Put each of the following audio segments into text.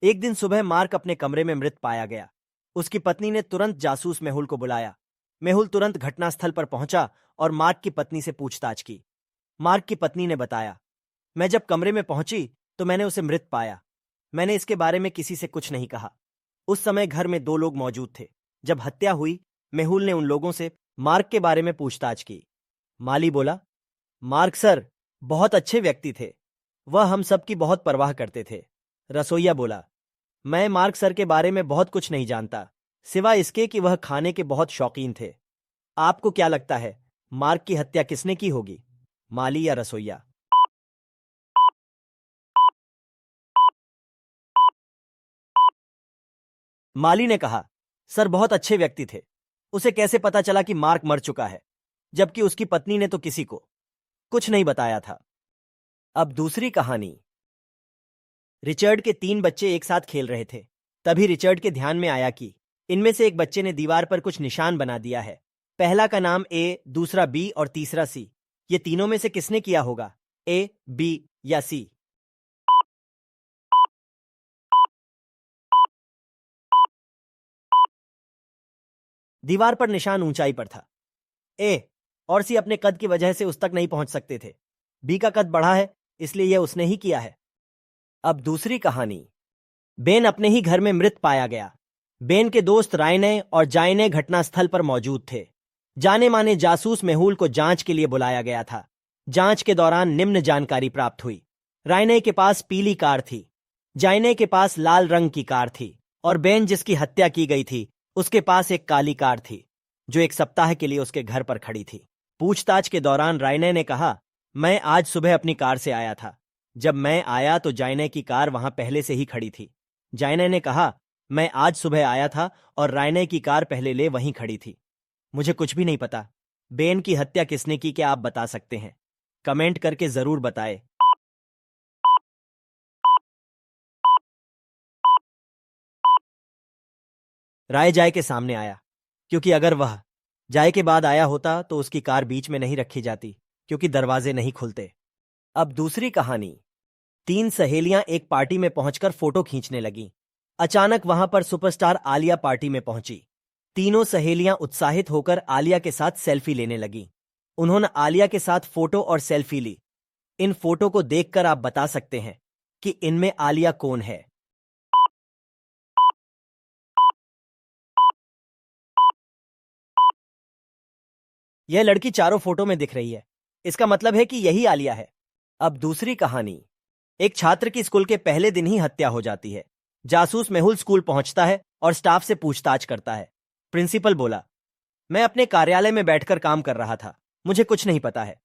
एक दिन सुबह मार्क अपने कमरे में मृत पाया गया। उसकी पत्नी ने तुरंत जासूस मेहुल को बुलाया। मेहुल तुरंत घटनास्थल पर पहुंचा और मार्क की पत्नी से पूछताछ की। मार्क की पत्नी ने बताया, मैं जब कमरे में पहुंची तो मैंने उसे मृत पाया। मैंने इसके बारे में किसी से कुछ नहीं कहा। उस समय घर में 2 लोग मौजूद थे। जब हत्या हुई, मेहुल ने उन लोगों से मार्क के बारे में पूछताछ की। माली बोला, मार्क सर बहुत अच्छे व्यक्ति थे। वह हम सब की बहुत परवाह करते थे। रसोइया बोला, मैं मार्क सर के बारे में बहुत कुछ नहीं जानता, सिवाय इसके कि वह खाने के बहुत शौकीन थे। आपको क्या लगता है, मार्क की हत्या किसने की होगी, माली या रसोइया? माली ने कहा, सर बहुत अच्छे व्यक्ति थे। उसे कैसे पता चला कि मार्क मर चुका है, जबकि उसकी पत्नी ने तो किसी को कुछ नहीं बताया था। अब दूसरी कहानी। रिचर्ड के 3 बच्चे एक साथ खेल रहे थे। तभी रिचर्ड के ध्यान में आया कि इनमें से एक बच्चे ने दीवार पर कुछ निशान बना दिया है। पहला का नाम ए, दूसरा बी और तीसरा सी। ये तीनों में से किसने किया होगा, ए, बी या सी? दीवार पर निशान ऊंचाई पर था। ए और सी अपने कद की वजह से उस तक नहीं पहुंच सकते थे। बी का कद बढ़ा है, इसलिए यह उसने ही किया है। अब दूसरी कहानी। बेन अपने ही घर में मृत पाया गया। बेन के दोस्त रायने और जायने घटनास्थल पर मौजूद थे। जाने माने जासूस मेहुल को जांच के लिए बुलाया गया था। जांच के दौरान निम्न जानकारी प्राप्त हुई। रायने के पास पीली कार थी, जायने के पास लाल रंग की कार थी और बेन जिसकी हत्या की गई थी उसके पास एक काली कार थी, जो 1 सप्ताह के लिए उसके घर पर खड़ी थी। पूछताछ के दौरान रायने ने कहा, मैं आज सुबह अपनी कार से आया था। जब मैं आया तो जायने की कार वहां पहले से ही खड़ी थी। जायने ने कहा, मैं आज सुबह आया था और रायने की कार पहले ले वहीं खड़ी थी। मुझे कुछ भी नहीं पता। बेन की हत्या किसने की, क्या आप बता सकते हैं? कमेंट करके जरूर बताएं। राय जाय के सामने आया, क्योंकि अगर वह जाय के बाद आया होता तो उसकी कार बीच में नहीं रखी जाती, क्योंकि दरवाजे नहीं खुलते। अब दूसरी कहानी। 3 सहेलियां एक पार्टी में पहुंचकर फोटो खींचने लगीं। अचानक वहां पर सुपरस्टार आलिया पार्टी में पहुंची। तीनों सहेलियां उत्साहित होकर आलिया के साथ सेल्फी लेने लगीं। उन्होंने आलिया के साथ फोटो और सेल्फी ली। इन फोटो को देखकर आप बता सकते हैं कि इनमें आलिया कौन है। यह लड़की चारों फोटो में दिख रही है, इसका मतलब है कि यही आलिया है। अब दूसरी कहानी। एक छात्र की स्कूल के पहले दिन ही हत्या हो जाती है। जासूस मेहुल स्कूल पहुंचता है और स्टाफ से पूछताछ करता है। प्रिंसिपल बोला, मैं अपने कार्यालय में बैठकर काम कर रहा था, मुझे कुछ नहीं पता है।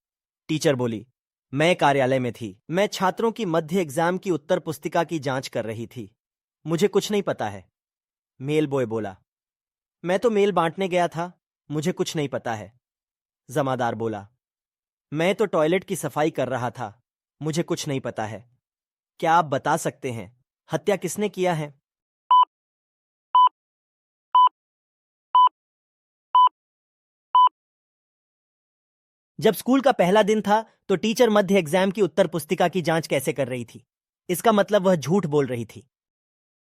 टीचर बोली, मैं कार्यालय में थी, मैं छात्रों की मध्य एग्जाम की उत्तर पुस्तिका की जांच कर रही थी, मुझे कुछ नहीं पता है। मेल बॉय बोला, मैं तो मेल बांटने गया था, मुझे कुछ नहीं पता है। जमादार बोला, मैं तो टॉयलेट की सफाई कर रहा था, मुझे कुछ नहीं पता है। क्या आप बता सकते हैं हत्या किसने किया है? जब स्कूल का पहला दिन था तो टीचर मध्य एग्जाम की उत्तर पुस्तिका की जांच कैसे कर रही थी? इसका मतलब वह झूठ बोल रही थी।